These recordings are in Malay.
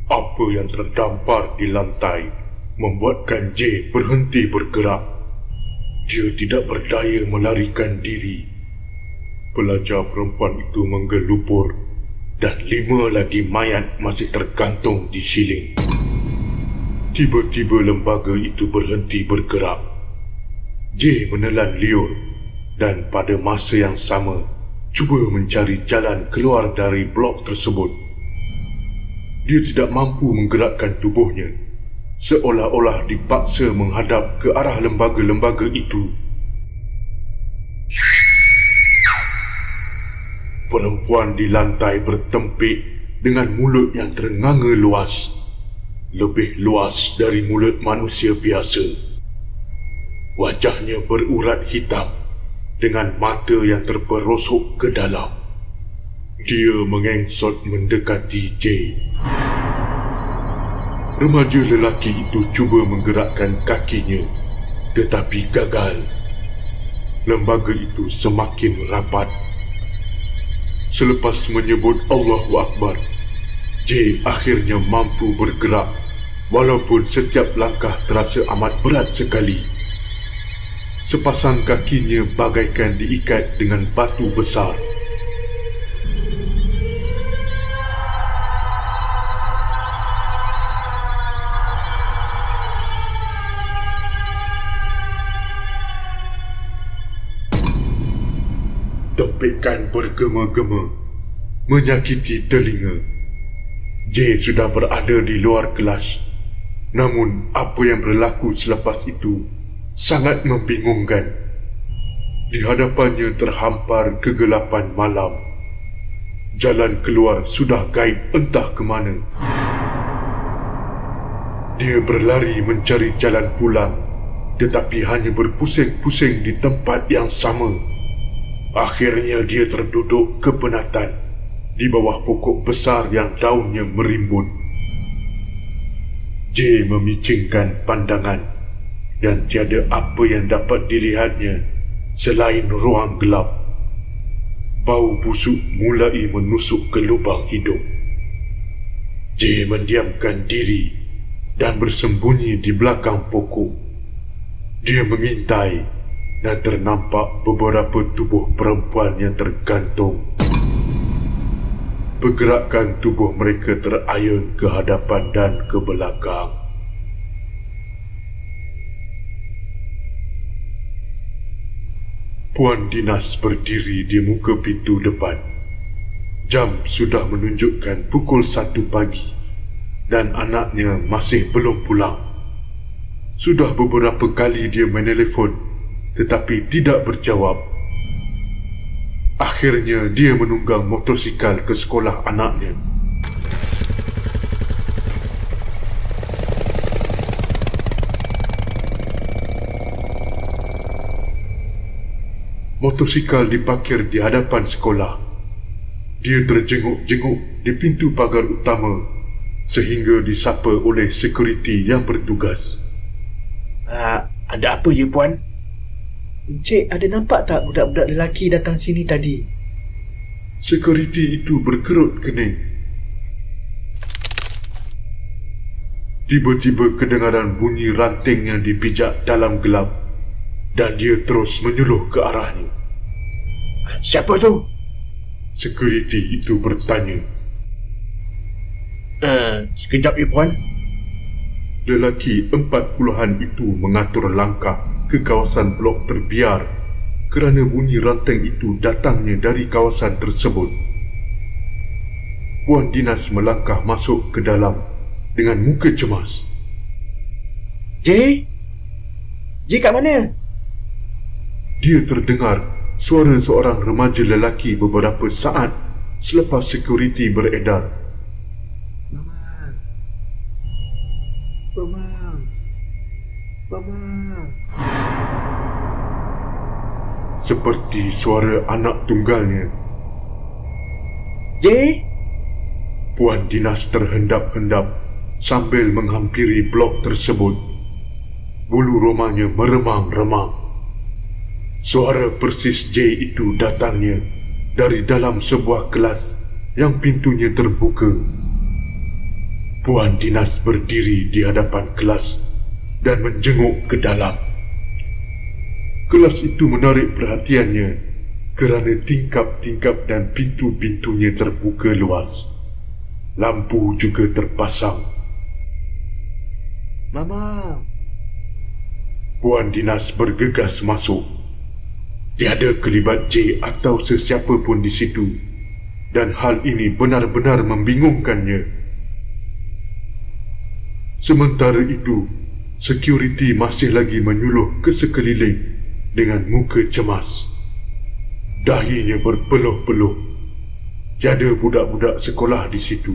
Apa yang terdampar di lantai membuatkan J berhenti bergerak. Dia tidak berdaya melarikan diri. Pelajar perempuan itu menggelupur dan 5 lagi mayat masih tergantung di siling. Tiba-tiba lembaga itu berhenti bergerak. J menelan liur dan pada masa yang sama cuba mencari jalan keluar dari blok tersebut. Dia tidak mampu menggerakkan tubuhnya, seolah-olah dipaksa menghadap ke arah lembaga-lembaga itu. Perempuan di lantai bertempik dengan mulut yang ternganga luas, lebih luas dari mulut manusia biasa. Wajahnya berurat hitam dengan mata yang terperosok ke dalam. Dia mengengsot mendekati J. Remaja lelaki itu cuba menggerakkan kakinya, tetapi gagal. Lembaga itu semakin rapat. Selepas menyebut Allahu Akbar, J akhirnya mampu bergerak, walaupun setiap langkah terasa amat berat sekali. Sepasang kakinya bagaikan diikat dengan batu besar. Tempikan bergema-gema, menyakiti telinga. J sudah berada di luar kelas. Namun apa yang berlaku selepas itu sangat membingungkan. Di hadapannya terhampar kegelapan malam. Jalan keluar sudah gaib entah ke mana. Dia berlari mencari jalan pulang, tetapi hanya berpusing-pusing di tempat yang sama. Akhirnya dia terduduk kepenatan di bawah pokok besar yang daunnya merimbun. J memicingkan pandangan dan tiada apa yang dapat dilihatnya selain ruang gelap. Bau busuk mulai menusuk ke lubang hidung. J mendiamkan diri dan bersembunyi di belakang pokok. Dia mengintai dan ternampak beberapa tubuh perempuan yang tergantung. Pergerakan tubuh mereka terayun ke hadapan dan ke belakang. Puan Dinas berdiri di muka pintu depan. Jam sudah menunjukkan pukul 1 pagi dan anaknya masih belum pulang. Sudah beberapa kali dia menelefon tetapi tidak berjawab. Akhirnya dia menunggang motosikal ke sekolah anaknya. Motosikal diparkir di hadapan sekolah. Dia terjenguk-jenguk di pintu pagar utama sehingga disapa oleh sekuriti yang bertugas. Ada apa ya, Puan? Encik, ada nampak tak budak-budak lelaki datang sini tadi? Sekuriti itu berkerut kening. Tiba-tiba kedengaran bunyi ranting yang dipijak dalam gelap dan dia terus menyuluh ke arahnya. Siapa tu? Sekuriti itu bertanya. Sekejap ya, Puan. Lelaki 40-an itu mengatur langkah ke kawasan blok terbiar kerana bunyi ranting itu datangnya dari kawasan tersebut. Puan Dinas melangkah masuk ke dalam dengan muka cemas. J kat mana? Dia terdengar suara seorang remaja lelaki beberapa saat selepas sekuriti beredar. Mama. Seperti suara anak tunggalnya. J? Puan Dinas terhendap-hendap sambil menghampiri blok tersebut. Bulu romanya meremang-remang. Suara persis J itu datangnya dari dalam sebuah kelas yang pintunya terbuka. Puan Dinas berdiri di hadapan kelas dan menjenguk ke dalam. Kelas itu menarik perhatiannya kerana tingkap-tingkap dan pintu-pintunya terbuka luas. Lampu juga terpasang. Mama. Puan Dinas bergegas masuk. Tiada kelibat J atau sesiapa pun di situ, dan hal ini benar-benar membingungkannya. Sementara itu, security masih lagi menyuluh ke sekeliling dengan muka cemas. Dahinya berpeluh-peluh. Tiada budak-budak sekolah di situ.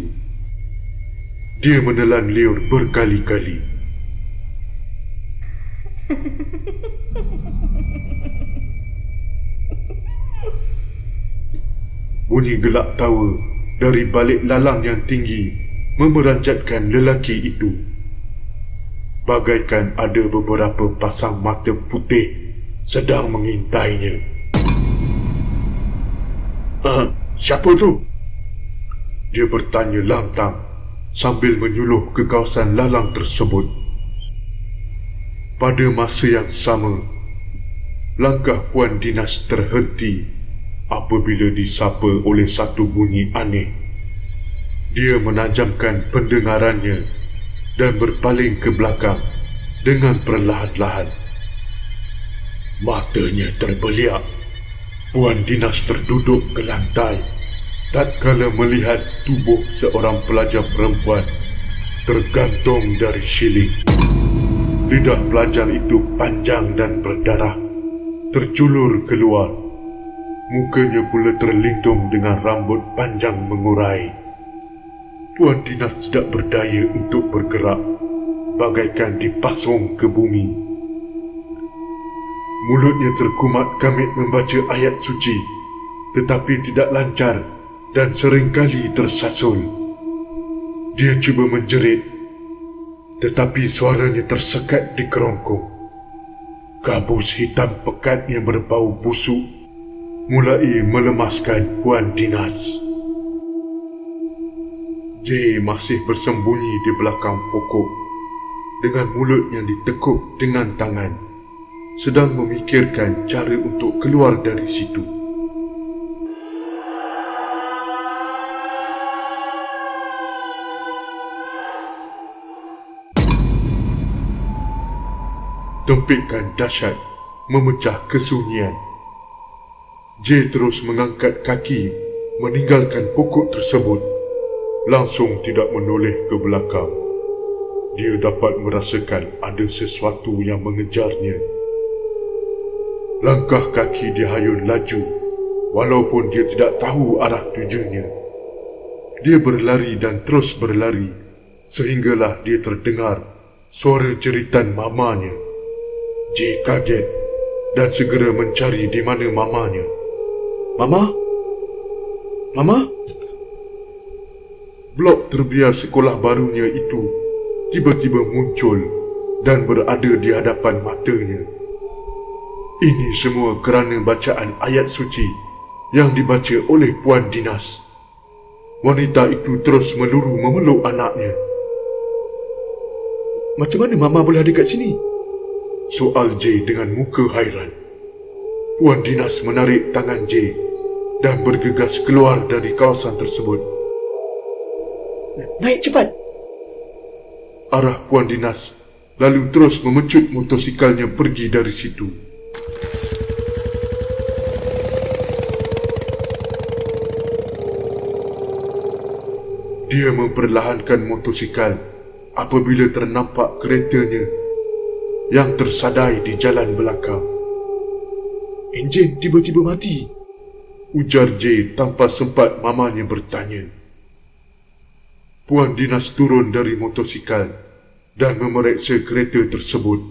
Dia menelan liur berkali-kali. Bunyi gelak tawa dari balik lalang yang tinggi memeranjatkan lelaki itu. Bagaikan ada beberapa pasang mata putih sedang mengintainya. Siapa tu? Dia bertanya lantang sambil menyuluh ke kawasan lalang tersebut. Pada masa yang sama, langkah Puan Dinas terhenti apabila disapa oleh satu bunyi aneh. Dia menajamkan pendengarannya dan berpaling ke belakang dengan perlahan-lahan. Matanya terbeliak. Puan Dinas terduduk ke lantai tatkala melihat tubuh seorang pelajar perempuan tergantung dari siling. Lidah pelajar itu panjang dan berdarah, terjulur keluar. Mukanya pula terlindung dengan rambut panjang mengurai. Puan Dinas tidak berdaya untuk bergerak, bagaikan dipasung ke bumi. Mulutnya terkumat kamit membaca ayat suci, tetapi tidak lancar dan seringkali tersasul. Dia cuba menjerit, tetapi suaranya tersekat di kerongkong. Kabus hitam pekat yang berbau busuk mulai melemaskan Puan Dinas. J masih bersembunyi di belakang pokok dengan mulut yang ditekuk dengan tangan, sedang memikirkan cara untuk keluar dari situ. Tempikan dahsyat memecah kesunyian. J terus mengangkat kaki meninggalkan pokok tersebut, langsung tidak menoleh ke belakang. Dia dapat merasakan ada sesuatu yang mengejarnya. Langkah kaki dia hayun laju, walaupun dia tidak tahu arah tujunya. Dia berlari dan terus berlari, sehinggalah dia terdengar suara jeritan mamanya. J kaget dan segera mencari di mana mamanya. Mama? Mama? Blok terbiar sekolah barunya itu tiba-tiba muncul dan berada di hadapan matanya. Ini semua kerana bacaan ayat suci yang dibaca oleh Puan Dinas. Wanita itu terus meluru memeluk anaknya. Macam mana Mama boleh ada kat sini? Soal J dengan muka hairan. Puan Dinas menarik tangan J dan bergegas keluar dari kawasan tersebut. Naik cepat! Arah Puan Dinas lalu terus memecut motosikalnya pergi dari situ. Dia memperlahankan motosikal apabila ternampak keretanya yang tersadai di jalan belakang. Enjin tiba-tiba mati, ujar J tanpa sempat mamanya bertanya. Puan Dinas turun dari motosikal dan memeriksa kereta tersebut.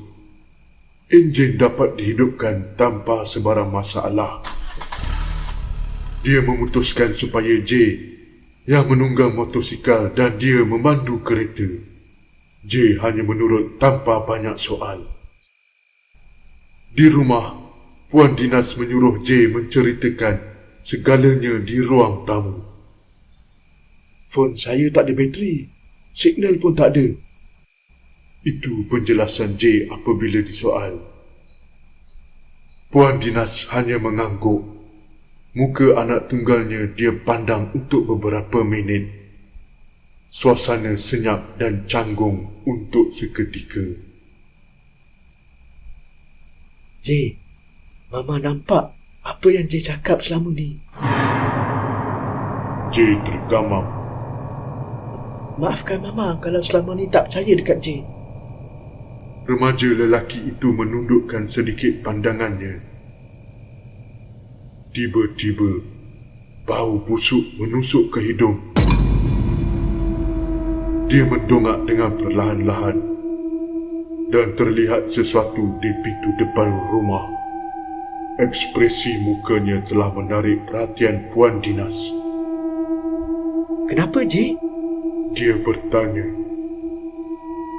Enjin dapat dihidupkan tanpa sebarang masalah. Dia memutuskan supaya J yang menunggang motosikal dan dia memandu kereta. J hanya menurut tanpa banyak soal. Di rumah, Puan Dinas menyuruh J menceritakan segalanya di ruang tamu. Fon saya tak ada bateri. Signal pun tak ada. Itu penjelasan J apabila disoal. Puan Dinas hanya mengangguk. Muka anak tunggalnya dia pandang untuk beberapa minit. Suasana senyap dan canggung untuk seketika. J, Mama nampak apa yang J cakap selama ni. J tergamam. Maafkan Mama kalau selama ni tak percaya dekat J. Remaja lelaki itu menundukkan sedikit pandangannya. Tiba-tiba, bau busuk menusuk ke hidung. Dia mendongak dengan perlahan-lahan dan terlihat sesuatu di pintu depan rumah. Ekspresi mukanya telah menarik perhatian Puan Dinas. Kenapa, J? Dia bertanya.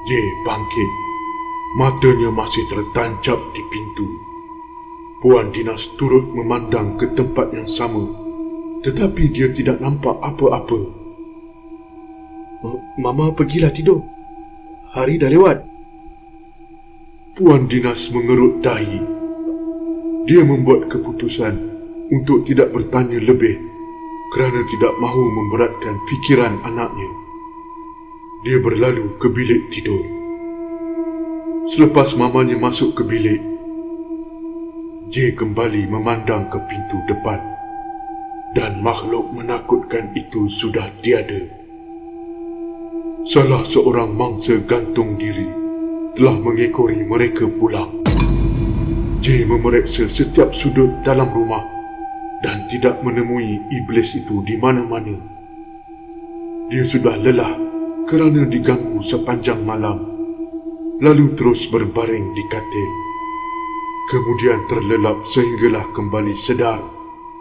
J bangkit. Matanya masih tertancap di pintu. Puan Dinas turut memandang ke tempat yang sama, tetapi dia tidak nampak apa-apa. Mama pergilah tidur. Hari dah lewat. Puan Dinas mengerut dahi. Dia membuat keputusan untuk tidak bertanya lebih kerana tidak mahu memberatkan fikiran anaknya. Dia berlalu ke bilik tidur. Selepas mamanya masuk ke bilik, J kembali memandang ke pintu depan dan makhluk menakutkan itu sudah tiada. Salah seorang mangsa gantung diri telah mengekori mereka pulang. J memeriksa setiap sudut dalam rumah dan tidak menemui iblis itu di mana-mana. Dia sudah lelah kerana diganggu sepanjang malam, lalu terus berbaring di katil. Kemudian terlelap sehinggalah kembali sedar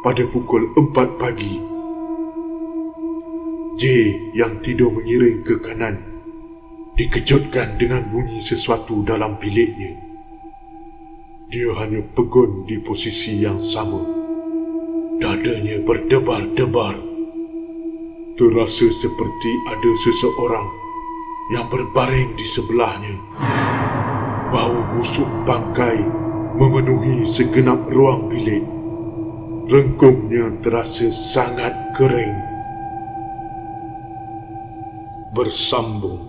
pada pukul 4 pagi. J yang tidur mengiring ke kanan dikejutkan dengan bunyi sesuatu dalam biliknya. Dia hanya pegun di posisi yang sama. Dadanya berdebar-debar. Terasa seperti ada seseorang yang berbaring di sebelahnya. Bau busuk bangkai memenuhi segenap ruang bilik. Rengkumnya terasa sangat kering. Bersambung.